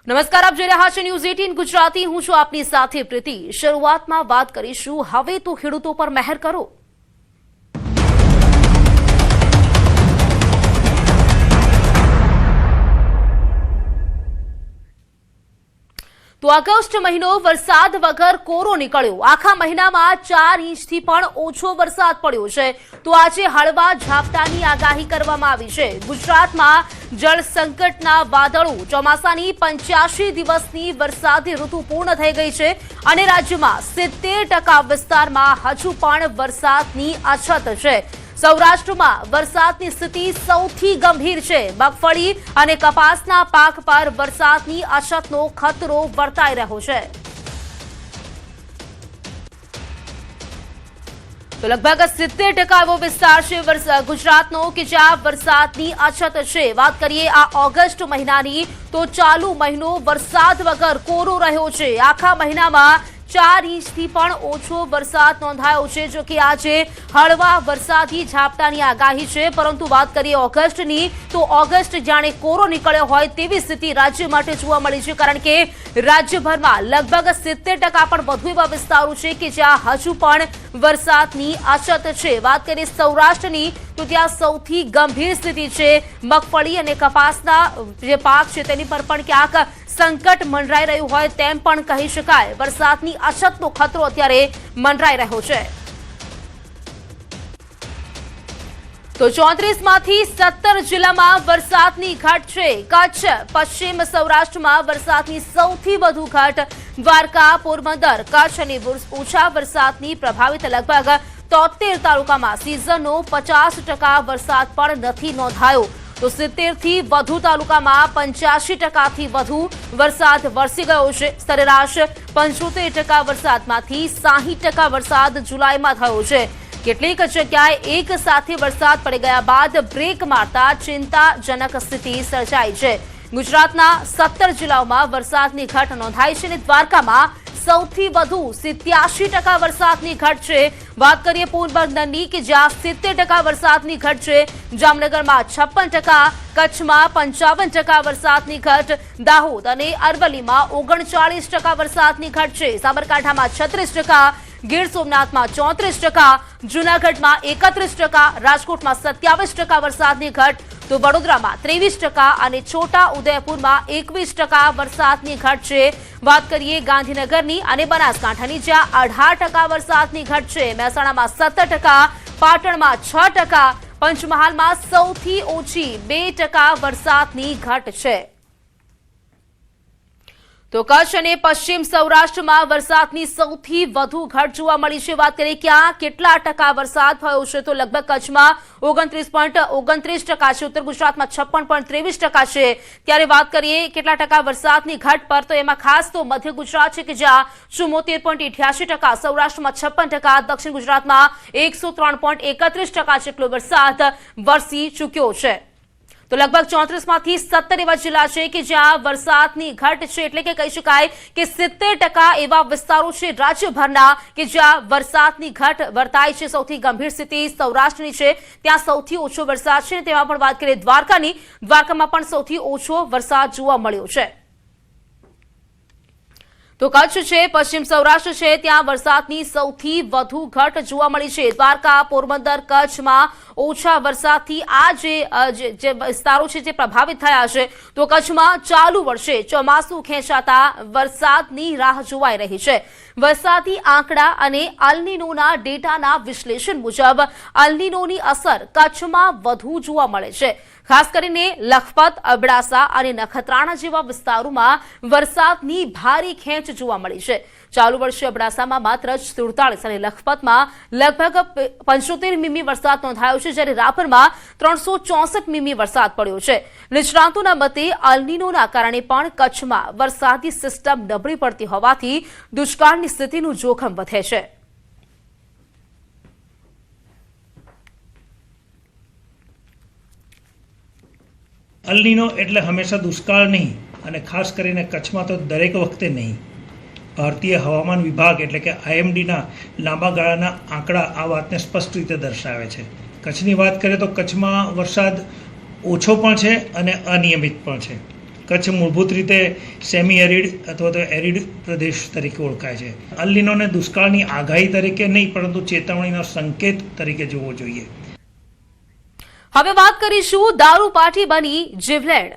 નમસ્કાર, આપ જોઈ રહ્યા છો ન્યૂઝ 18 ગુજરાતી. હું છું આપની સાથે પ્રીતિ. શરૂઆતમાં વાત કરીશું હવે તો ખેડૂતો પર મહેર કરો. તો ઓગસ્ટ મહિનો વરસાદ વગર કોરો નીકળ્યો. આખા મહિનામાં 4 ઇંચથી પણ ઓછો વરસાદ પડ્યો છે. તો આજે હળવા ઝાપટાની આગાહી કરવામાં આવી છે. ગુજરાતમાં જળ સંકટના વાદળો. ચોમાસાની 85 દિવસની વરસાદી ઋતુ પૂર્ણ થઈ ગઈ છે અને રાજ્યમાં 70% વિસ્તારમાં હજુ પણ વરસાદની અછત છે. સૌરાષ્ટ્રમાં વરસાદની સ્થિતિ સૌથી ગંભીર છે. મગફળી અને કપાસના પાક પર વરસાદની અછતનો ખતરો વર્તાઈ રહ્યો છે. તો લગભગ 70% એવો વિસ્તાર છે ગુજરાતનો કે જ્યાં વરસાદની અછત છે. વાત કરીએ આ ઓગસ્ટ મહિનાની, તો ચાલુ મહિનો વરસાદ વગર કોરો રહ્યો છે. આખા મહિનામાં 4 ઇંચથી પણ ઓછો વરસાદ નોંધાયો છે. જો કે આજે હળવા વરસાદી ઝાપટાની આગાહી છે. પરંતુ વાત કરીએ ઓગસ્ટની, તો ઓગસ્ટ જાણે કોરો નીકળ્યો હોય તેવી સ્થિતિ રાજ્ય માટે જોવા મળી છે. કારણ કે રાજ્યભરમાં લગભગ 70% પણ વધુ એવા વિસ્તારો છે કે જ્યાં હજુ પણ વરસાદની અછત છે. વાત કરીએ સૌરાષ્ટ્રની, તો ત્યાં સૌથી ગંભીર સ્થિતિ છે. મગફળી અને કપાસના જે પાક છે તેની પર પણ ક્યાંક સંકટ મંડરાઈ રહ્યું હોય તેમ પણ કહી શકાય. વરસાદની અછતનો ખતરો અત્યારે મંડરાઈ રહ્યો છે. તો 34માંથી 17 જિલ્લામાં વરસાદની ઘટ છે. કચ્છ, પશ્ચિમ સૌરાષ્ટ્રમાં વરસાદની સૌથી વધુ ઘટ દ્વારકા, પોરબંદર, કચ્છ અને ઓછા વરસાદની પ્રભાવિત લગભગ 73 તાલુકામાં સિઝનનો 50% વરસાદ પણ નથી નોંધાયો. તો 70થી વધુ તાલુકામાં 85%થી વધુ વરસાદ વરસી ગયો છે. સરેરાશ 75% વરસાદમાંથી 60% વરસાદ જુલાઈમાં થયો છે. કેટલીક જગ્યાએ એક સાથે વરસાદ પડી ગયા બાદ બ્રેક મારતા ચિંતાજનક સ્થિતિ સર્જાઈ છે. ગુજરાતના 17 જિલ્લાઓમાં વરસાદની ઘટ નોંધાઈ છે અને દ્વારકામાં સૌથી વધુ 87% વરસાદની ઘટ છે. વાત કરીએ પોરબંદરની કે જ્યાં 70% વરસાદની ઘટ છે. જામનગરમાં 56%, કચ્છમાં 55% વરસાદની ઘટ, દાહોદ અને અરવલ્લીમાં 39% વરસાદની ઘટ છે. સાબરકાંઠામાં 36%, ગીર સોમનાથમાં 34%, જૂનાગઢમાં 31%, રાજકોટમાં 27% વરસાદની ઘટ, તો વડોદરામાં 23% અને છોટા ઉદેપુરમાં 21% વરસાદની ઘટ છે. વાત કરીએ ગાંધીનગરની અને બનાસકાંઠાની, જ્યાં 18% વરસાદની ઘટ છે. મહેસાણામાં 17%, પાટણમાં 6%, પંચમહાલમાં સૌથી ઓછી 2% વરસાદની ઘટ છે. તો કચ્છ અને પશ્ચિમ સૌરાષ્ટ્રમાં વરસાદની સૌથી વધુ ઘટ જોવા મળી છે. વાત કરીએ ક્યાં કેટલા ટકા વરસાદ થયો છે, તો લગભગ કચ્છમાં 29.29% છે. ઉત્તર ગુજરાતમાં 56.23% છે. ત્યારે વાત કરીએ કેટલા ટકા વરસાદની ઘટ પર, તો એમાં ખાસ તો મધ્ય ગુજરાત છે કે જ્યાં 74.88%, સૌરાષ્ટ્રમાં 56%, દક્ષિણ ગુજરાતમાં 103.31% જેટલો વરસાદ વરસી ચૂક્યો છે. તો લગભગ 34માંથી 17 એવા જિલ્લા છે કે જ્યાં વરસાદની ઘટ છે. એટલે કે કહી શકાય કે 70% એવા વિસ્તારો છે રાજ્યભરના કે જ્યાં વરસાદની ઘટ વર્તાય છે. સૌથી ગંભીર સ્થિતિ સૌરાષ્ટ્રની છે, ત્યાં સૌથી ઓછો વરસાદ છે. તેમાં પણ વાત કરીએ દ્વારકાની, દ્વારકામાં પણ સૌથી ઓછો વરસાદ જોવા મળ્યો છે. તો કચ્છ છે, પશ્ચિમ સૌરાષ્ટ્ર છે, ત્યાં વરસાદની સૌથી વધુ ઘટ જોવા મળી છે. દ્વારકા, પોરબંદર, કચ્છમાં ઓછા વરસાદથી આ જે વિસ્તારો છે જે પ્રભાવિત થયા છે. તો કચ્છમાં ચાલુ વર્ષે ચોમાસું ખેંચાતા વરસાદની રાહ જોવાઈ રહી છે. વરસાદી આંકડા અને અલનીનોના ડેટાના વિશ્લેષણ મુજબ અલનીનોની અસર કચ્છમાં વધુ જોવા મળે છે. ખાસ કરીને લખપત, અબડાસા અને નખત્રાણા જેવા વિસ્તારોમાં વરસાદની ભારે ખેંચ જોવા મળી છે. ચાલુ વર્ષે અબડાસામાં માત્ર 47 અને લખપતમાં લગભગ 75 મીમી વરસાદ નોંધાયો છે, જ્યારે રાપરમાં 364 મીમી વરસાદ પડ્યો છે. નિષ્ણાંતોના મતે અલનીનોના કારણે પણ કચ્છમાં વરસાદી સિસ્ટમ નબળી પડતી હોવાથી દુષ્કાળની સ્થિતિનું જોખમ વધે છે. અલનીનો એટલે હંમેશા દુષ્કાળ નહીં, અને ખાસ કરીને કચ્છમાં તો દરેક વખતે નહીં. ભારતીય હવામાન વિભાગ એટલે કે IMDના લાંબા ગાળાના આંકડા આ વાતને સ્પષ્ટ રીતે દર્શાવે છે. કચ્છની વાત કરીએ તો કચ્છમાં વરસાદ ઓછો પણ છે અને અનિયમિત પણ છે. કચ્છ મૂળભૂત રીતે સેમી એરિડ અથવા તો એરિડ પ્રદેશ તરીકે ઓળખાય છે. અલ નીનોને દુષ્કાળની આગાહી તરીકે નહીં પરંતુ ચેતવણીનો સંકેત તરીકે જોવો જોઈએ. હવે વાત કરીશું દારૂ પાર્ટી બની જીવલેણ.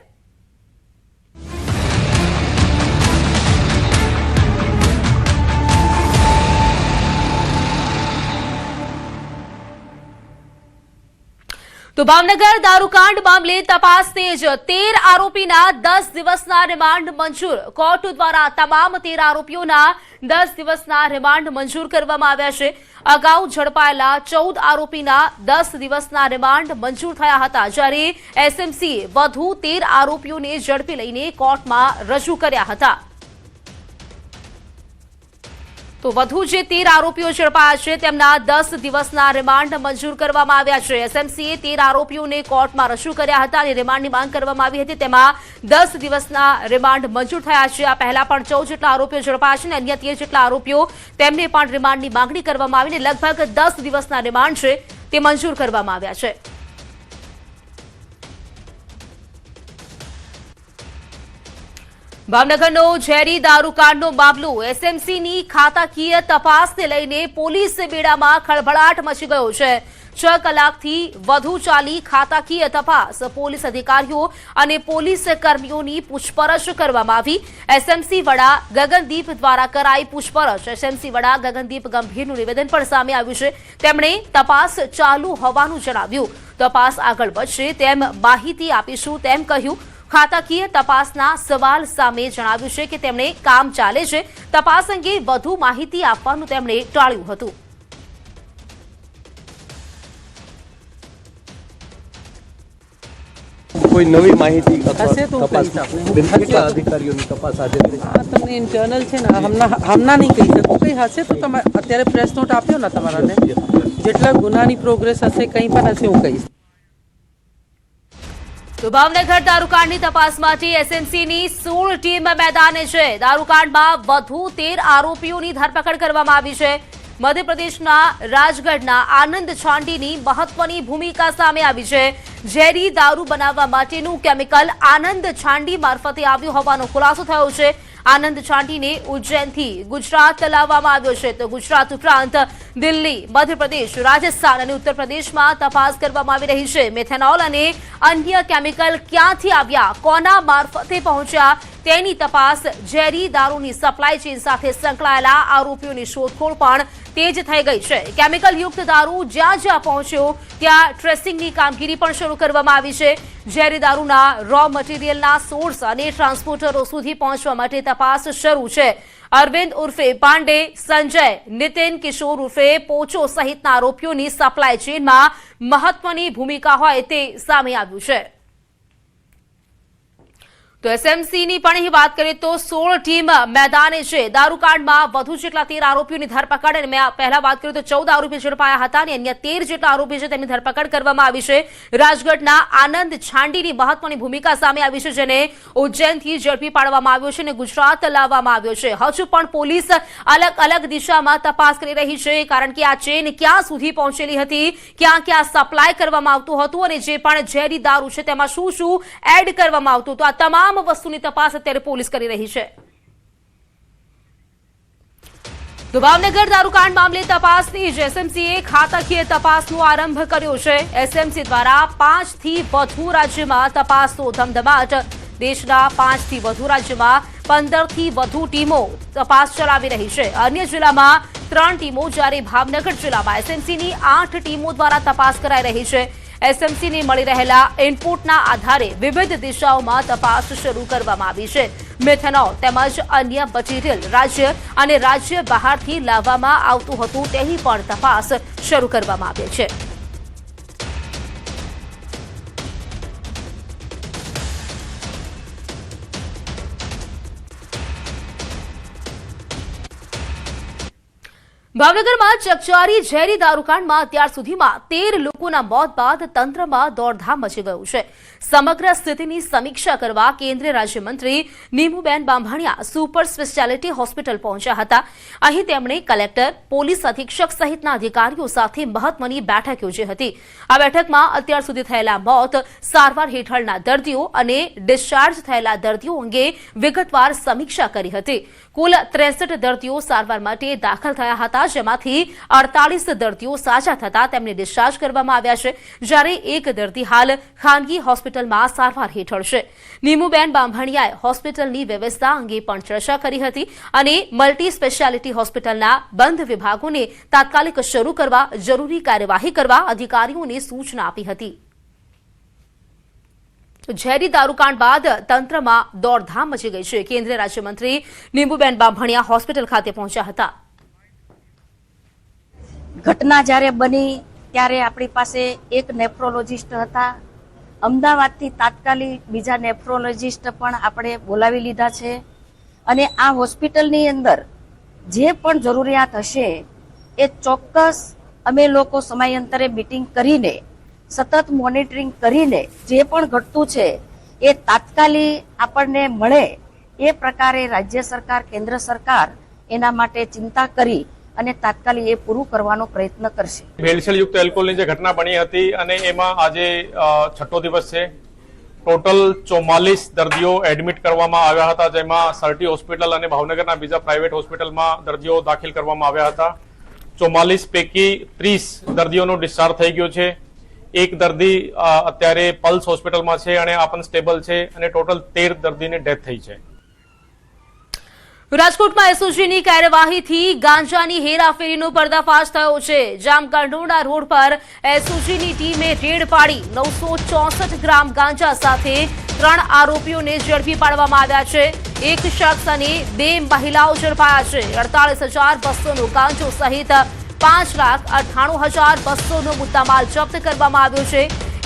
તો ભાવનગર દારૂકાંડ મામલે તપાસ તેજ. 13 આરોપીના 10 દિવસના રિમાન્ડ મંજૂર. કોર્ટ દ્વારા તમામ 13 આરોપીઓના 10 દિવસના રિમાન્ડ મંજૂર કરવામાં આવ્યા છે. અગાઉ ઝડપાયેલા 14 આરોપીના 10 દિવસના રિમાન્ડ મંજૂર થયા હતા, જ્યારે એસએમસીએ વધુ 13 આરોપીઓને ઝડપી લઈને કોર્ટમાં રજૂ કર્યા હતા. તો વધુ જે 13 આરોપીઓ ઝડપાયા છે તેમના 10 દિવસના રિમાન્ડ મંજૂર કરવામાં આવ્યા છે. એસએમસીએ 13 આરોપીઓને કોર્ટમાં રજૂ કર્યા હતા અને રિમાન્ડની માંગ કરવામાં આવી હતી. તેમાં 10 દિવસના રિમાન્ડ મંજૂર થયા છે. આ પહેલા પણ 14 જેટલા આરોપીઓ ઝડપાયા છે અને અન્ય 13 જેટલા આરોપીઓ તેમને પણ રિમાન્ડની માંગણી કરવામાં આવી અને લગભગ 10 દિવસના રિમાન્ડ છે તે મંજૂર કરવામાં આવ્યા છે. ભાવનગરનો ઝેરી દારૂકાંડનો મામલો. એસએમસીની ખાતાકીય તપાસને લઈને પોલીસ બેડામાં ખળભળાટ મચી ગયો છે. 6 કલાકથી વધુ ચાલી ખાતાકીય તપાસ. પોલીસ અધિકારીઓ અને પોલીસ કર્મીઓની પૂછપરછ કરવામાં આવી. એસએમસી વડા ગગનદીપ દ્વારા કરાઈ પૂછપરછ. એસએમસી વડા ગગનદીપ ગંભીરનું નિવેદન પણ સામે આવ્યું છે. તેમણે તપાસ ચાલુ હોવાનું જણાવ્યું. તપાસ આગળ વધશે તેમ માહિતી આપીશું તેમ કહ્યું. ખાતાકીય તપાસના સવાલ સામે જણાવ્યું છે કે તેમણે કામ ચાલે છે. તપાસ અંગે વધુ માહિતી આપવાનું તેમણે ટાળ્યું હતું. કોઈ નવી માહિતી હશે તો તપાસ કેટલા અધિકારીઓની તપાસ આજે થઈ? તમને ઇન્ટરનલ છે ને હમણાં નહીં કહી શકું. કંઈ હશે તો તમે અત્યારે પ્રેસ નોટ આપ્યો ને તમારાને, જેટલા ગુનાની પ્રોગ્રેસ હશે કંઈ પણ હશે હું કહીશ. તો ભાવનગર દારૂકાંડની તપાસ માટે એસએમસીની 16 ટીમ મેદાને છે. દારૂકાંડમાં વધુ 13 આરોપીઓની ધરપકડ કરવામાં આવી છે. મધ્યપ્રદેશના રાજગઢના આનંદ છાંડીની મહત્વની ભૂમિકા સામે આવી છે. ઝેરી દારૂ બનાવવા માટેનું કેમિકલ આનંદ છાંડી મારફતે આવ્યું હોવાનો ખુલાસો થયો છે. આનંદ છાંડીને ઉજ્જૈનથી ગુજરાત લાવવામાં આવ્યો છે. તો ગુજરાત ઉપરાંત દિલ્હી, મધ્યપ્રદેશ, રાજસ્થાન અને ઉત્તર પ્રદેશમાં તપાસ કરવામાં આવી રહી છે. મેથેનોલ અને અન્ય કેમિકલ ક્યાંથી આવ્યા, કોના મારફતે પહોંચ્યા તેની તપાસ. ઝેરી દારૂની સપ્લાય ચેઇન સાથે સંકળાયેલા આરોપીઓની શોધખોળ પણ તેજ થઈ ગઈ છે. કેમિકલ યુક્ત દારૂ જ્યાં જ્યાં પહોંચ્યો ત્યાં ટ્રેસિંગની કામગીરી પણ શરૂ કરવામાં આવી છે. ઝેરી દારૂના રો મટીરિયલના સોર્સ અને ટ્રાન્સપોર્ટરો સુધી પહોંચવા માટે તપાસ શરૂ છે. અરવિંદ ઉર્ફે પાંડે, સંજય, નીતિન, કિશોર ઉર્ફે પોચો સહિતના આરોપીઓની સપ્લાય ચેઇનમાં મહત્વની ભૂમિકા હોય તે સામે આવ્યું છે. તો એસએમસીની પણ અહીં વાત કરીએ તો 16 ટીમ મેદાને છે. દારૂકાંડમાં વધુ જેટલા 13 આરોપીઓની ધરપકડ, અને મેં પહેલા વાત કરી તો 14 આરોપી ઝડપાયા હતા અને અન્ય 13 જેટલા આરોપી છે તેમની ધરપકડ કરવામાં આવી છે. રાજગઢના આનંદ છાંડીની મહત્વની ભૂમિકા સામે આવી છે, જેને ઉજ્જૈનથી ઝડપી પાડવામાં આવ્યો છે અને ગુજરાત લાવવામાં આવ્યો છે. હજુ પણ પોલીસ અલગ અલગ દિશામાં તપાસ કરી રહી છે, કારણ કે આ ચેઇન ક્યાં સુધી પહોંચેલી હતી, ક્યાં ક્યાં સપ્લાય કરવામાં આવતું હતું અને જે પણ ઝેરી દારૂ છે તેમાં શું શું એડ કરવામાં આવતું. તો આ તમામ વસ્તુની તપાસ અત્યારે પોલીસ કરી રહી છે. તો ભાવનગર દારૂકાંડ મામલે તપાસની એસએમસીએ ખાતાકીય તપાસનો આરંભ કર્યો છે. એસએમસી દ્વારા 5 થી વધુ રાજ્યમાં તપાસનો ધમધમાટ. દેશના 5 થી વધુ રાજ્યમાં 15 થી વધુ ટીમો તપાસ ચલાવી રહી છે. અન્ય જિલ્લામાં 3 ટીમો, જ્યારે ભાવનગર જિલ્લામાં એસએમસીની 8 ટીમો દ્વારા તપાસ કરાઈ રહી છે. એસએમસીને મળી રહેલા ઇનપુટના આધારે વિવિધ દિશાઓમાં તપાસ શરૂ કરવામાં આવી છે. મેથેનોલ તેમજ અન્ય મટીરિયલ રાજ્ય અને રાજ્ય બહારથી લાવવામાં આવતું હતું તેની પણ તપાસ શરૂ કરવામાં આવી છે. ભાવનગરમાં ચકચારી ઝેરી દારૂકાંડમાં અત્યાર સુધીમાં 13 લોકોના મોત બાદ તંત્રમાં દોડધામ મચી ગયું છે. સમગ્ર સ્થિતિની સમીક્ષા કરવા કેન્દ્રીય રાજ્યમંત્રી Nimuben Bambhaniya super speciality hospital પહોંચ્યા હતા. અહીં તેમણે કલેક્ટર, પોલીસ અધિક્ષક સહિતના અધિકારીઓ સાથે મહત્વની બેઠક યોજી હતી. આ બેઠકમાં અત્યાર સુધી થયેલા મોત, સારવાર હેઠળના દર્દીઓ અને ડિસ્ચાર્જ થયેલા દર્દીઓ અંગે વિગતવાર સમીક્ષા કરી હતી. કુલ 63 દર્દીઓ સારવાર માટે દાખલ થયા હતા, જેમાંથી 48 દર્દીઓ સાજા થતા તેમને ડિસ્ચાર્જ કરવામાં આવ્યા છે, જ્યારે એક દર્દી હાલ ખાનગી હોસ્પિટલમાં સારવાર હેઠળ છે. નીમુબેન બાંભણિયાએ હોસ્પિટલની વ્યવસ્થા અંગે પણ ચર્ચા કરી હતી અને મલ્ટી સ્પેશિયાલિટી હોસ્પિટલના બંધ વિભાગોને તાત્કાલિક શરૂ કરવા જરૂરી કાર્યવાહી કરવા અધિકારીઓને સૂચના આપી હતી. ઝેરી દારૂકાંડ બાદ તંત્રમાં દોડધામ મચી ગઈ છે. કેન્દ્રીય રાજ્યમંત્રી નીમુબેન બાંભણિયા હોસ્પિટલ ખાતે પહોંચ્યા હતા. ઘટના જ્યારે બની ત્યારે આપણી પાસે એક નેફ્રોલોજીસ્ટ હતા. અમદાવાદથી તાત્કાલિક બીજા નેફ્રોલોજીસ્ટ પણ આપણે બોલાવી લીધા છે અને આ હોસ્પિટલની અંદર જે પણ જરૂરિયાત હશે એ ચોક્કસ અમે લોકો સમયાંતરે મીટિંગ કરીને સતત મોનિટરિંગ કરીને જે પણ ઘટતું છે એ તાત્કાલિક આપણને મળે એ પ્રકારે રાજ્ય સરકાર, કેન્દ્ર સરકાર એના માટે ચિંતા કરી અને તાત્કાલિક એ પૂરું કરવાનો પ્રયત્ન કરશે. ભેળસેળયુક્ત એલ્કોહોલની જે ઘટના બની હતી અને એમાં આજે 6ઠ્ઠો દિવસ છે. ટોટલ 44 દર્દીઓ એડમિટ કરવામાં આવ્યા હતા, જેમાં સરટી હોસ્પિટલ અને ભાવનગરના બીજા પ્રાઇવેટ હોસ્પિટલમાં દર્દીઓ દાખલ કરવામાં આવ્યા હતા. 44 પૈકી 30 દર્દીઓનો ડિસ્ચાર્જ થઈ ગયો છે. એક દર્દી અત્યારે પલ્સ હોસ્પિટલમાં છે અને આ પણ સ્ટેબલ છે અને ટોટલ 13 દર્દીની ડેથ થઈ છે. રાજકોટમાં એસઓજીની કાર્યવાહીથી ગાંજાની હેરાફેરીનો પર્દાફાશ થયો છે. જામકંડોરણા રોડ પર એસઓજીની ટીમે રેડ પાડી 964 ગ્રામ ગાંજા સાથે 3 આરોપીઓને ઝડપી પાડવામાં આવ્યા છે. એક શખ્સ અને 2 મહિલાઓ ઝડપાયા છે. 48,200નો ગાંજો સહિત 5,98,200નો મુદ્દામાલ જપ્ત કરવામાં આવ્યો છે.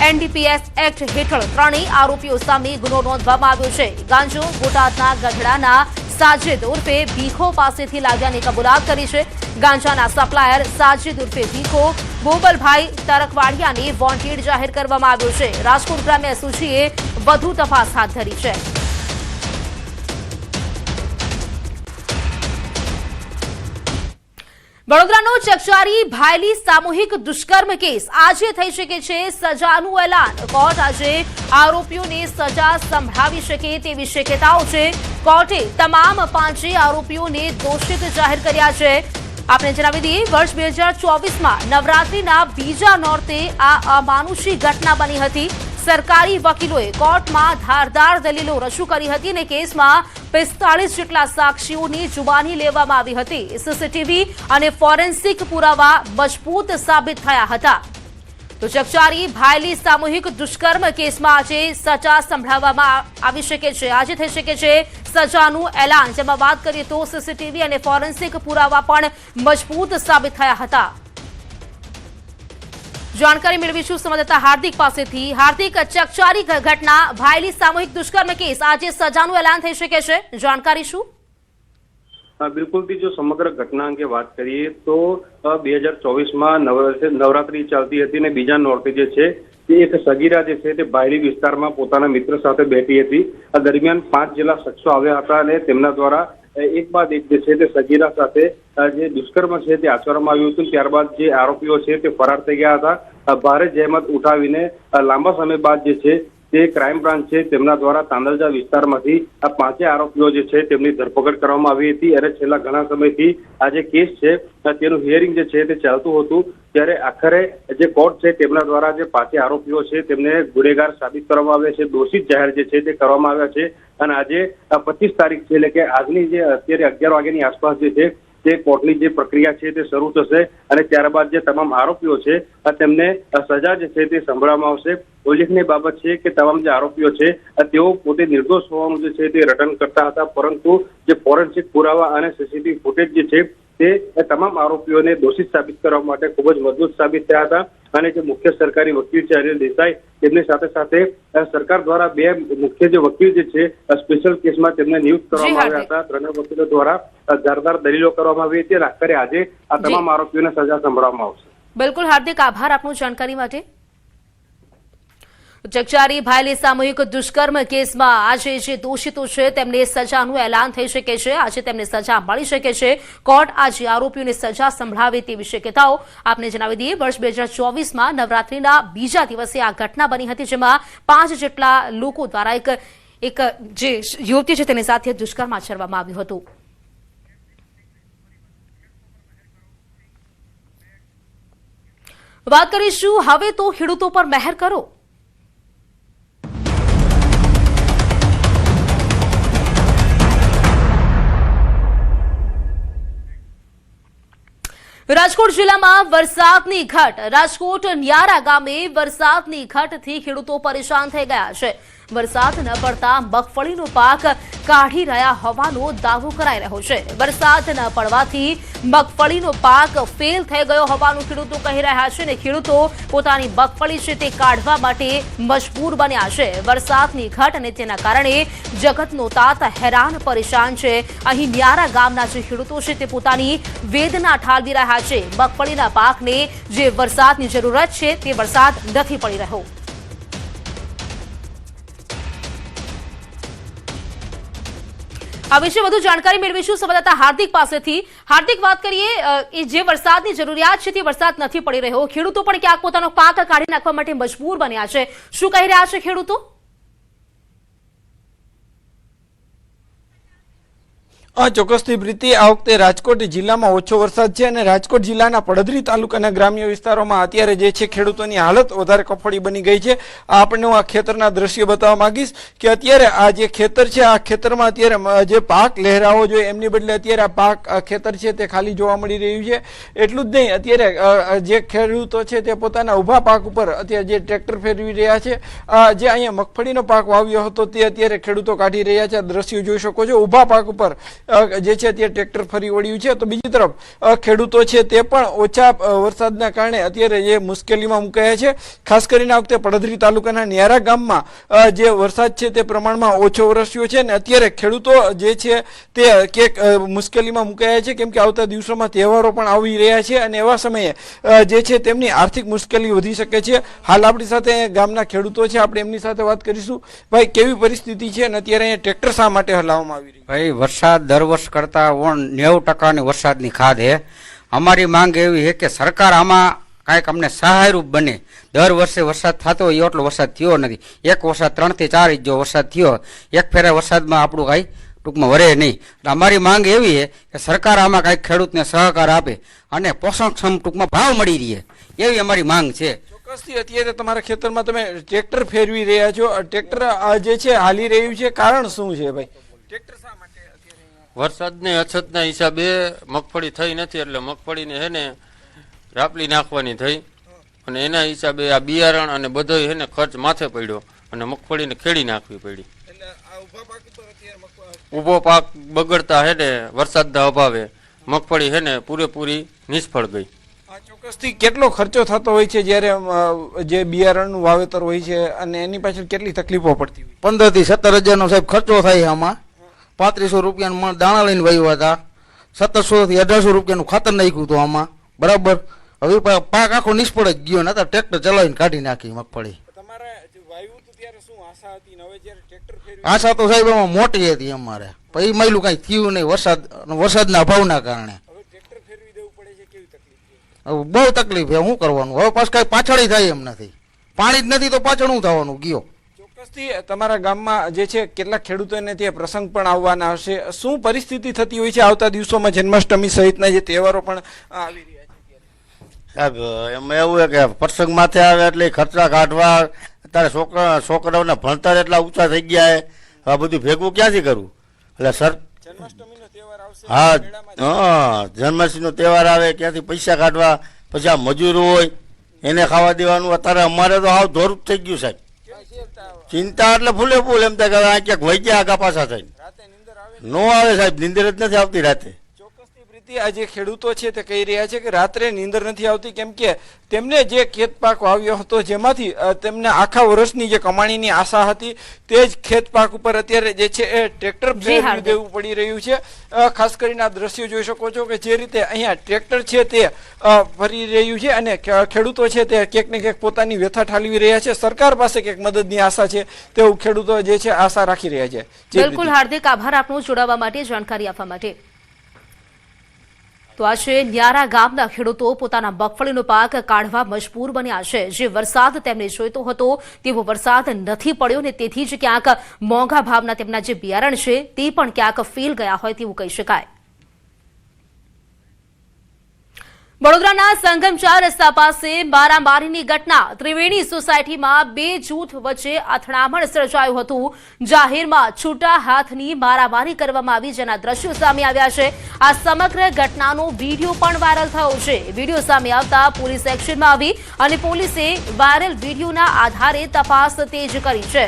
એનડીપીએસ એક્ટ હેઠળ 3 આરોપીઓ સામે ગુનો નોંધવામાં આવ્યો છે. ગાંજો બોટાદના ગઢડાના સાજિદ ઉર્ફે ભીખો પાસેથી લાવ્યાની કબૂલાત કરી છે. ગાંજાના સપ્લાયર સાજિદ ઉર્ફે ભીખો બોબલભાઈ તરકવાડિયાને વોન્ટેડ જાહેર કરવામાં આવ્યો છે. રાજકોટ ગ્રામ્ય એસઓજીએ વધુ તપાસ હાથ ધરી છે. વડોદરાનો ચકચારી ભાયલી સામૂહિક દુષ્કર્મ કેસ આજે થઈ શકે છે સજાનું એલાન. કોર્ટ આજે આરોપીઓને સજા સંભળાવી શકે તેવી શક્યતાઓ છે. કોર્ટે તમામ 5 આરોપીઓને દોષિત જાહેર કર્યા છે. આપણે જણાવી દઈએ, વર્ષ 2024માં નવરાત્રીના બીજા નોરતે આ અમાનુષી ઘટના બની હતી. સરકારી વકીલોએ કોર્ટમાં ધારદાર દલીલો રજૂ કરી હતી અને કેસમાં 45 જેટલા સાક્ષીઓની જુબાની લેવામાં આવી હતી. સીસીટીવી અને ફોરેન્સિક પુરાવા મજબૂત સાબિત થયા હતા. તો ચકચારી ભાયલી સામૂહિક દુષ્કર્મ કેસમાં આજે સજા સંભળાવવામાં આવી શકે છે. આજે થઈ શકે છે સજાનું એલાન, જેમાં વાત કરીએ તો સીસીટીવી અને ફોરેન્સિક પુરાવા પણ મજબૂત સાબિત થયા હતા. જાણકારી મેળવીશું સંવાદદાતા હાર્દિક પાસેથી. હાર્દિક, ચકચારી ઘટના ભાયલી સામૂહિક દુષ્કર્મ કેસ આજે સજાનું એલાન થઈ શકે છે, જાણકારી શું? બિલકુલથી જો સમગ્ર ઘટના અંગે વાત કરીએ તો 2024માં નવરાત્રી ચાલતી હતી અને બીજા નોરતે જે છે તે એક સગીરા જે છે તે ભાયલી વિસ્તારમાં પોતાના મિત્ર સાથે બેઠી હતી. આ દરમિયાન 5 જેટલા શખ્સો આવ્યા હતા અને તેમના દ્વારા એક બાદ એક જે છે તે સગીરા સાથે જે દુષ્કર્મ છે તે આચરવામાં આવ્યું હતું. ત્યારબાદ જે આરોપીઓ છે તે ફરાર થઈ ગયા હતા. ભારે જહેમત ઉઠાવીને લાંબા સમય બાદ જે છે તે ક્રાઇમ બ્રાન્ચ છે તેમના દ્વારા તાંદલજા વિસ્તારમાંથી આ 5 આરોપીઓ જે છે તેમની ધરપકડ કરવામાં આવી હતી અને છેલ્લા ઘણા સમયથી આ જે કેસ છે તેનું હિયરિંગ જે છે તે ચાલતું હતું. ત્યારે આખરે જે કોર્ટ છે તેમના દ્વારા જે 5 આરોપીઓ છે તેમને ગુનેગાર સાબિત કરવામાં આવ્યા છે, દોષિત જાહેર જે છે તે કરવામાં આવ્યા છે. અને આજે 25 તારીખ છે એટલે કે આજની જે અત્યારે 11 વાગ્યાની આસપાસ જે છે તે કોર્ટની જે પ્રક્રિયા છે તે શરૂ થશે અને ત્યારબાદ જે તમામ આરોપીઓ છે તેમને સજા જે છે તે સંભળાવવામાં આવશે. ઉલ્લેખનીય બાબત છે કે તમામ જે આરોપીઓ છે તેઓ પોતે નિર્દોષ હોવાનું જે છે તે રટન કરતા હતા, પરંતુ જે ફોરેન્સિક પુરાવા અને સીસીટીવી ફૂટેજ જે છે તે તમામ આરોપીઓને દોષિત સાબિત કરવા માટે ખૂબ જ મજબૂત સાબિત થયા હતા અને જે મુખ્ય સરકારી વકીલ છે અનિલ દેસાઈ તેમની સાથે સાથે સરકાર દ્વારા બે મુખ્ય જે વકીલ જે છે સ્પેશિયલ કેસમાં તેમને નિયુક્ત કરવામાં આવ્યા હતા. ત્રણેય વકીલો દ્વારા ધારદાર દલીલો કરવામાં આવી હતી અને આખરે આજે આ તમામ આરોપીઓને સજા સંભળાવવામાં આવશે. બિલકુલ હાર્દિક આભાર આપનું જાણકારી માટે. ચકચારી ભાયલી સામૂહિક દુષ્કર્મ કેસમાં આજે જે દોષિતો છે તેમને સજાનું એલાન થઈ શકે છે. આજે તેમને સજા મળી શકે છે. કોર્ટ આજે આરોપીઓને સજા સંભળાવે તેવી શક્યતાઓ આપને જણાવી દઈએ. વર્ષ 2024માં નવરાત્રીના બીજા દિવસે આ ઘટના બની હતી, જેમાં 5 જેટલા લોકો દ્વારા એક જે યુવતી છે તેની સાથે દુષ્કર્મ આચરવામાં આવ્યું હતું. વાત કરીશું હવે તો ખેડૂતો પર મહેર કરો. રાજકોટ જિલ્લામાં વરસાદની ઘટ. રાજકોટ ન્યારા ગામે વરસાદની ઘટથી ખેડૂતો પરેશાન થઈ ગયા છે. વરસાદ ન પડતા મગફળીનો પાક કાઢી રહ્યા હોવાનો દાવો કરાઈ રહ્યો છે. વરસાદ ન પડવાથી મગફળીનો પાક ફેલ થઈ ગયો હોવાનું ખેડૂતો કહી રહ્યા છે અને ખેડૂતો પોતાની મગફળી છે તે કાઢવા માટે મજબૂર બન્યા છે. વરસાદની ઘટ અને તેના કારણે જગતનો તાત હેરાન પરેશાન છે. અહીં ન્યારા ગામના જે ખેડૂતો છે તે પોતાની વેદના ઠાલવી રહ્યા છે. મગફળીના પાકને જે વરસાદની જરૂરત છે તે વરસાદ નથી પડી રહ્યો. આ વિશે વધુ જાણકારી મેળવીશું સંવાદદાતા હાર્દિક પાસેથી. હાર્દિક, વાત કરીએ જે વરસાદની જરૂરિયાત છે તે વરસાદ નથી પડી રહ્યો. ખેડૂતો પણ ક્યાંક પોતાનો પાક કાઢી નાખવા માટે મજબૂર બન્યા છે. શું કહી રહ્યા છે ખેડૂતો? ચોક્કસથી પ્રીતિ, આ વખતે રાજકોટ જિલ્લામાં ઓછો વરસાદ છે અને રાજકોટ જિલ્લાના પડધરી તાલુકાના ગ્રામ્ય વિસ્તારોમાં અત્યારે જે છે ખેડૂતોની હાલત વધારે કફોડી બની ગઈ છે. આપણે હું આ ખેતરના દ્રશ્ય બતાવવા માંગીશ કે અત્યારે આ જે ખેતર છે આ ખેતરમાં અત્યારે જે પાક લહેરાવો જોઈએ એમની બદલે અત્યારે આ પાક ખેતર છે તે ખાલી જોવા મળી રહ્યું છે. એટલું જ નહીં, અત્યારે જે ખેડૂતો છે તે પોતાના ઊભા પાક ઉપર અત્યારે જે ટ્રેક્ટર ફેરવી રહ્યા છે. જે અહીંયા મગફળીનો પાક વાવ્યો હતો તે અત્યારે ખેડૂતો કાઢી રહ્યા છે. આ દ્રશ્યો જોઈ શકો છો, ઊભા પાક ઉપર જે છે તે ટ્રેક્ટર ફરી વળ્યું છે. તો બીજી તરફ ખેડૂતો છે તે પણ ઓછા વરસાદના કારણે અત્યારે જે મુશ્કેલીમાં મુકાયા છે. ખાસ કરીને આ વખતે પડધરી તાલુકાના ન્યારા ગામમાં જે વરસાદ છે તે પ્રમાણમાં ઓછો વરસ્યો છે અને અત્યારે ખેડૂતો જે છે તે મુશ્કેલીમાં મુકાયા છે, કેમ કે આવતા દિવસોમાં તહેવારો પણ આવી રહ્યા છે અને એવા સમયે જે છે તેમની આર્થિક મુશ્કેલી વધી શકે છે. હાલ આપણી સાથે ગામના ખેડૂતો છે, આપણે એમની સાથે વાત કરીશું. ભાઈ, કેવી પરિસ્થિતિ છે અને અત્યારે અહીંયા ટ્રેક્ટર શા માટે હલાવવામાં આવી રહી? ભાઈ, વરસાદ દર વર્ષ કરતા 90% વરસાદની ખાધ છે. અમારી માંગ એવી છે કે સરકાર આમાં કાંઈક અમને સહાયરૂપ બને. દર વર્ષે વરસાદ થતો હોય એટલો વરસાદ થયો નથી. એક વરસાદ 3 થી 4 ઇંચ જો વરસાદ થયો, એક ફેરે વરસાદમાં આપણું કાંઈ ટૂંકમાં વરે નહીં. અમારી માંગ એવી છે કે સરકાર આમાં કાંઈક ખેડૂતને સહકાર આપે અને પોષણક્ષમ ટૂંકમાં ભાવ મળી રહે, એવી અમારી માંગ છે. ચોક્કસથી અત્યારે તમારા ખેતરમાં તમે ટ્રેક્ટર ફેરવી રહ્યા છો. ટ્રેક્ટર જે છે હાલી રહ્યું છે, કારણ શું છે ભાઈ? ટ્રેક્ટર શા માટે? વરસાદની અછતના હિસાબે મગફળી થઈ નથી એટલે મગફળીને હે ને રાપલી નાખવાની થઈ અને એના હિસાબે આ બિયારણ અને બધો હે ને ખર્ચ માથે પડ્યો અને મગફળીને ખેડી નાખવી પડી. ઊભો પાક બગડતા હે ને વરસાદના અભાવે મગફળી હે ને પૂરેપૂરી નિષ્ફળ ગઈ. ચોક્કસથી કેટલો ખર્ચો થતો હોય છે જ્યારે જે બિયારણનું વાવેતર હોય છે અને એની પાછળ કેટલી તકલીફો પડતી હોય? 15 થી 17,000 સાહેબ ખર્ચો થાય. આમાં 3500 રૂપિયાનું મણ દાણા લઈને વાવ્યા હતા, 1700 થી 1800 રૂપિયાનું ખાતર નાખ્યું હતું આમાં, બરાબર. હવે પાક આખો નિષ્ફળ જ ગયો ને ટ્રેક્ટર ચલાવીને કાઢી નાખી મગફળી. આશા તો સાહેબ એમાં મોટી હતી અમારે, પછી મહિલું કઈ થયું નહીં વરસાદના અભાવના કારણે. બહુ તકલીફ છે, શું કરવાનું હવે? પાછું કઈ પાછળ થાય એમ નથી, પાણી જ નથી તો પાછળ શું થવાનું ગયો. ચોક્કસથી તમારા ગામમાં જે છે કેટલાક ખેડૂતોને ત્યાં પ્રસંગ પણ આવવાના હશે. શું પરિસ્થિતિ થતી હોય છે આવતા દિવસોમાં? જન્માષ્ટમી સહિતના જે તહેવારો પણ આવી રહ્યા છે સાહેબ, એમાં એવું છે કે પ્રસંગ માથે આવે એટલે ખર્ચા કાઢવા, અત્યારે છોકરાઓના ભણતર એટલા ઊંચા થઈ ગયા છે, આ બધું ભેગું ક્યાંથી કરવું? એટલે સર જન્માષ્ટમીનો તહેવાર આવશે, હા જન્માષ્ટમીનો તહેવાર આવે, ક્યાંથી પૈસા કાઢવા, પછી આ મજૂર હોય એને ખાવા દેવાનું. અત્યારે અમારે તો હાવ ધોરું થઈ ગયું સાહેબ. ચિંતા એટલે ફૂલે ફૂલ એમ થાય કે ક્યાંક વહી ગયા આગા પાછા થઈને. નો આવે સાહેબ, નીંદર જ નથી આવતી રાતે. રીતે આ જે ખેડૂતો છે તે કહી રહ્યા છે કે રાત્રે નીંદર નથી આવતી, કેમ કે તેમને જે ખેત પાક વાવ્યો હતો જેમાંથી તેમને આખા વર્ષની જે કમાણીની આશા હતી તે જ ખેત પાક ઉપર અત્યારે જે છે એ ટ્રેક્ટર ફેરવી દેવું પડી રહ્યું છે. ખાસ કરીને આ દ્રશ્યો જોઈ શકો છો કે જે રીતે અહીંયા ટ્રેક્ટર છે તે ફરી રહ્યું છે અને ખેડૂતો છે તે ક્યાંક ને ક્યાંક પોતાની વ્યથા ઠાલવી રહ્યા છે. સરકાર પાસે ક્યાંક મદદની આશા છે તેવું ખેડૂતો જે છે આશા રાખી રહ્યા છે. બિલકુલ હાર્દિક આભાર આપનો જોડાવા માટે, જાણકારી આપવા માટે. તો આજે ન્યારા ગામના ખેડૂતો પોતાના મગફળીનો પાક કાઢવા મજબૂર બન્યા છે. જે વરસાદ તેમને જોઈતો હતો તેવો વરસાદ નથી પડ્યો ને તેથી જ ક્યાંક મોંઘા ભાવના તેમના જે બિયારણ છે તે પણ ક્યાંક ફેલ ગયા હોય તેવું કહી શકાય. વડોદરાના સંગમ 4 રસ્તા પાસે મારામારીની ઘટના. ત્રિવેણી સોસાયટીમાં 2 જૂથ વચ્ચે અથડામણ સર્જાયું હતું. જાહેરમાં છૂટા હાથની મારામારી કરવામાં આવી, જેના દ્રશ્યો સામે આવ્યા છે. આ સમગ્ર ઘટનાનો વિડીયો પણ વાયરલ થયો છે. વિડીયો સામે આવતા પોલીસ એક્શનમાં આવી અને પોલીસે વાયરલ વિડીયોના આધારે તપાસ તેજ કરી છે.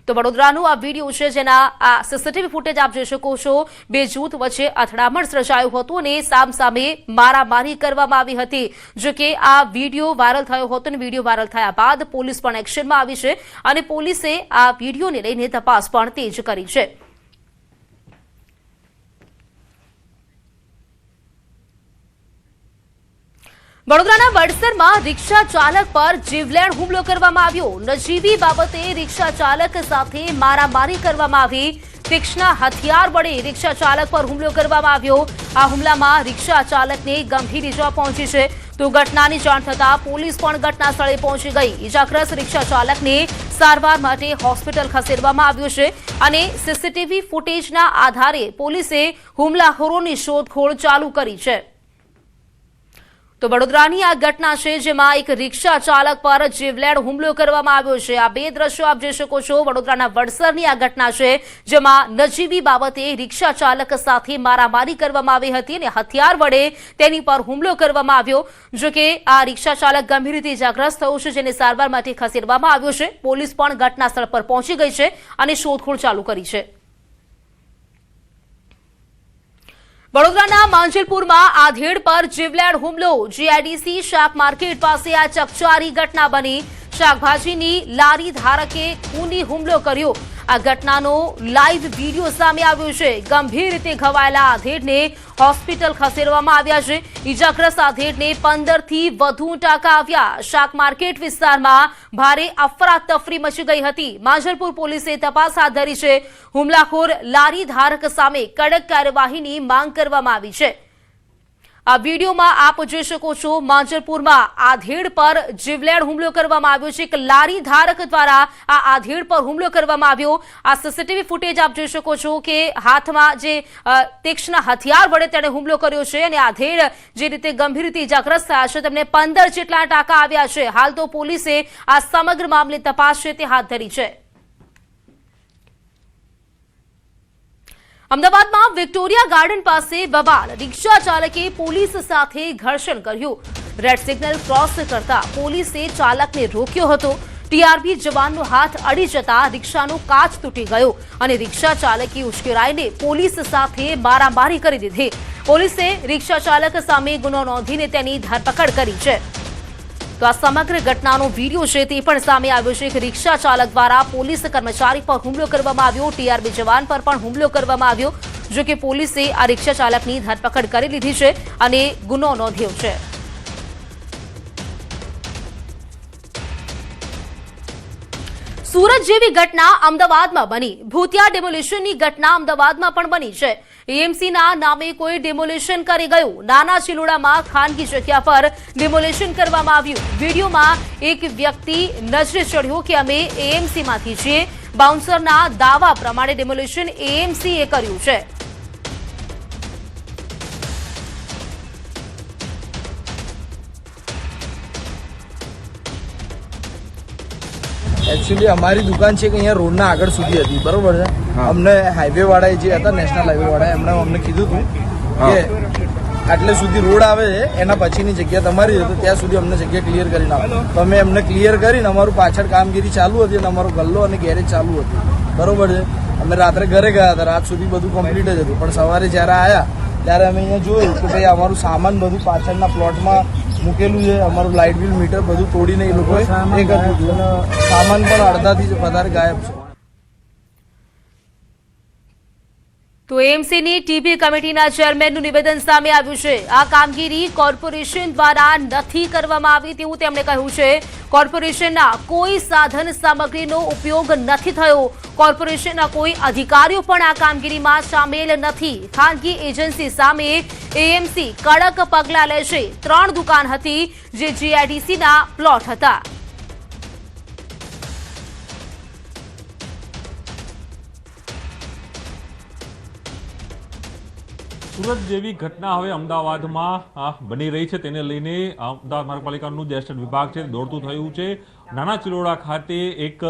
તો વડોદરાનો આ વિડીયો છે જેના આ સીસીટીવી ફૂટેજ આપ જોઈ શકો છો. 2 જૂથ વચ્ચે અથડામણ સર્જાયું હતું અને સામસામે મારામારી કરવામાં આવી હતી. જો કે આ વિડીયો વાયરલ થયો હતો અને વિડીયો વાયરલ થયા બાદ પોલીસ પણ એક્શનમાં આવી છે અને પોલીસે આ વિડીયોને લઈને તપાસ પણ તેજ કરી છે. વડોદરાના વડસરમાં રિક્ષા ચાલક પર જીવલેણ હુમલો કરવામાં આવ્યો. નજીવી બાબતે રિક્ષા ચાલક સાથે મારામારી કરવામાં આવી. તીક્ષ્ણ હથિયાર વડે રિક્ષા ચાલક પર હુમલો કરવામાં આવ્યો. આ હુમલામાં રિક્ષા ચાલકને ગંભીર ઈજા પહોંચી છે. તો ઘટનાની જાણ થતાં પોલીસ પણ ઘટના સ્થળે પહોંચી ગઈ. ઈજાગ્રસ્ત રિક્ષા ચાલકને સારવાર માટે હોસ્પિટલ ખસેડવામાં આવ્યો છે અને સીસીટીવી ફૂટેજના આધારે પોલીસે હુમલાખોરોની શોધખોળ ચાલુ કરી છે. તો વડોદરાની આ ઘટના છે જેમાં એક રિક્ષા ચાલક પર જીવલેણ હુમલો કરવામાં આવ્યો છે. આ 2 દ્રશ્યો આપ જોઈ શકો છો. વડોદરાના વડસરની આ ઘટના છે જેમાં નજીવી બાબતે રિક્ષા ચાલક સાથે મારામારી કરવામાં આવી હતી અને હથિયાર વડે તેની પર હુમલો કરવામાં આવ્યો. જો કે આ રિક્ષા ચાલક ગંભીર રીતે ઇજાગ્રસ્ત થયો છે, જેને સારવાર માટે ખસેડવામાં આવ્યો છે. પોલીસ પણ ઘટના સ્થળ પર પહોંચી ગઈ છે અને શોધખોળ ચાલુ કરી છે. વડોદરાના માંજલપુરમાં આધેડ પર જીવલેણ હુમલો. જીઆઈડીસી શાક માર્કેટ પાસે આ ચકચારી ઘટના બની. શાકભાજીની લારી ધારકે ખૂની હુમલો કર્યો. આ ઘટનાનો લાઈવ વિડીયો સામે આવ્યો છે. ગંભીર રીતે ઘવાયેલા આધેડને હોસ્પિટલ ખસેડવામાં આવ્યા છે. ઈજાગ્રસ્ત આધેડને 15 થી વધુ ટાંકા આવ્યા. શાક માર્કેટ વિસ્તારમાં ભારે અફરાતફરી મચી ગઈ હતી. માંજલપુર પોલીસે તપાસ હાથ ધરી છે. હુમલાખોર લારી ધારક સામે કડક કાર્યવાહીની માંગ કરવામાં આવી છે. આ વિડીયોમાં આપ જોઈ શકો છો. માંજલપુરમાં આધેડ પર જીવલેણ હુમલો કરવામાં આવ્યો છે. એક લારી ધારક દ્વારા આ આધેડ પર હુમલો કરવામાં આવ્યો. આ સીસીટીવી ફૂટેજ આપ જોઈ શકો છો કે હાથમાં જે તીક્ષ્ણ હથિયાર વડે તેણે હુમલો કર્યો છે અને આધેડ જે રીતે ગંભીર રીતે ઇજાગ્રસ્ત થયા છે તેમને 15 જેટલા ટાંકા આવ્યા છે. હાલ તો પોલીસે આ સમગ્ર મામલે તપાસ છે તે હાથ ધરી છે. અમદાવાદમાં વિક્ટોરિયા ગાર્ડન પાસે બબાલ. રિક્ષા ચાલકે પોલીસ સાથે ઘર્ષણ કર્યું. રેડ સિગ્નલ ક્રોસ કરતા પોલીસે ચાલકને રોક્યો હતો. ટીઆરપી જવાનનો હાથ અડી જતા રિક્ષાનો કાચ તૂટી ગયો અને રિક્ષા ચાલકે ઉશ્કેરાઈને પોલીસ સાથે મારામારી કરી દીધી. પોલીસે રિક્ષા ચાલક સામે ગુનો નોંધીને તેની ધરપકડ કરી છે. તો આ સમગ્ર ઘટનાનો વિડીયો છે તે પણ સામે આવ્યો છે કે રિક્ષા ચાલક દ્વારા પોલીસ કર્મચારી પર હુમલો કરવામાં આવ્યો. ટીઆરપી જવાન પર પણ હુમલો કરવામાં આવ્યો. જો કે પોલીસે આ રિક્ષા ચાલકની ધરપકડ કરી લીધી છે અને ગુનો નોંધ્યો છે. સુરત જેવી ઘટના અમદાવાદમાં બની. ભૂતિયા ડેમોલિશનની ઘટના અમદાવાદમાં પણ બની છે. એએમસીના નામે કોઈ ડેમોલિશન કરી ગયું. નાના ચિલોડામાં ખાનગી જગ્યા પર ડેમોલિશન કરવામાં આવ્યું. વિડીયોમાં એક વ્યક્તિ નજરે ચડ્યો કે અમે એએમસીમાંથી છીએ. બાઉન્સરના દાવા પ્રમાણે ડેમોલિશન એએમસીએ કર્યું છે. एक्चुअली हमारी दुकान છે કે અહીંયા રોડના આગળ સુધી હતી, બરોબર છે. અમને હાઈવે વાળાએ જે હતા નેશનલ હાઈવે વાળાએ અમને કીધું હતું કે આટલે સુધી રોડ આવે છે એના પછીની જગ્યા તમારી હતી, ત્યાં સુધી અમને જગ્યા ક્લિયર કરીને આપો. તો અમે એમને ક્લિયર કરીને અમારું પાછળ કામગીરી ચાલુ હતી અને અમારો ગલ્લો અને ગેરેજ ચાલુ હતું, બરોબર છે. અમે રાત્રે ઘરે ગયા હતા. રાત સુધી બધું કમ્પ્લીટ જ હતું. પણ સવારે જ્યારે આવ્યા ત્યારે અમે અહીંયા જોયું કે ભાઈ અમારું સામાન બધું પાછળના પ્લોટમાં મૂકેલું છે, અમારું લાઇટ બિલ મીટર બધું તોડીને એ લોકોએ એ કર્યું હતું અને સામાન પણ અડધાથી વધારે ગાયબ છે. તો એએમસીની ટીપી કમિટીના ચેરમેનનું નિવેદન સામે આવ્યું છે. આ કામગીરી કોર્પોરેશન દ્વારા નથી કરવામાં આવી તેવું તેમણે કહ્યું છે. કોર્પોરેશનના કોઈ સાધન સામગ્રીનો ઉપયોગ નથી થયો. કોર્પોરેશનના કોઈ અધિકારીઓ પણ આ કામગીરીમાં સામેલ નથી. ખાનગી એજન્સી સામે એએમસી કડક પગલાં લેશે. 3 દુકાન હતી જે જીઆઈડીસીના પ્લોટ હતા. સુરત જેવી ઘટના હવે અમદાવાદમાં બની રહી છે, તેને લઈને અમદાવાદ મહાનગરપાલિકાનું જે એસ્ટેટ વિભાગ છે દોડતું થયું છે. નાના ચિલોડા ખાતે એક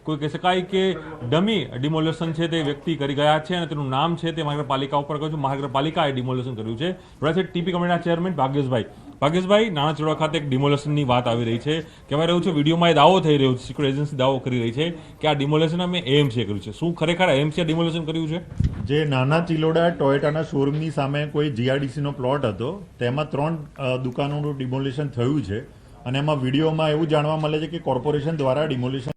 કોઈ કહી શકાય કે ડમી ડિમોલેશન છે તે વ્યક્તિ કરી ગયા છે અને તેનું નામ છે તે મહાનગરપાલિકા ઉપર કહ્યું છે. મહાનગરપાલિકાએ ડિમોલેશન કર્યું છે. જોડે છે ટીપી કમિટીના ચેરમેન ભાગ્યેશભાઈ, નાના ચિલોડા ખાતે એક ડિમોલેશનની વાત આવી રહી છે. કહેવાય રહ્યું છે, વિડીયોમાં એ દાવો થઈ રહ્યો છે, સિક્યોર એજન્સી દાવો કરી રહી છે કે આ ડિમોલેશન અમે એએમસીએ કર્યું છે. શું ખરેખર એએમસીએ ડિમોલેશન કર્યું છે? જે નાના ચિલોડા ટોયોટાના શોરૂમની સામે કોઈ જીઆરડીસીનો પ્લોટ હતો, તેમાં 3 દુકાનોનું ડિમોલેશન થયું છે અને એમાં વિડીયોમાં એવું જાણવા મળે છે કે કોર્પોરેશન દ્વારા ડિમોલેશન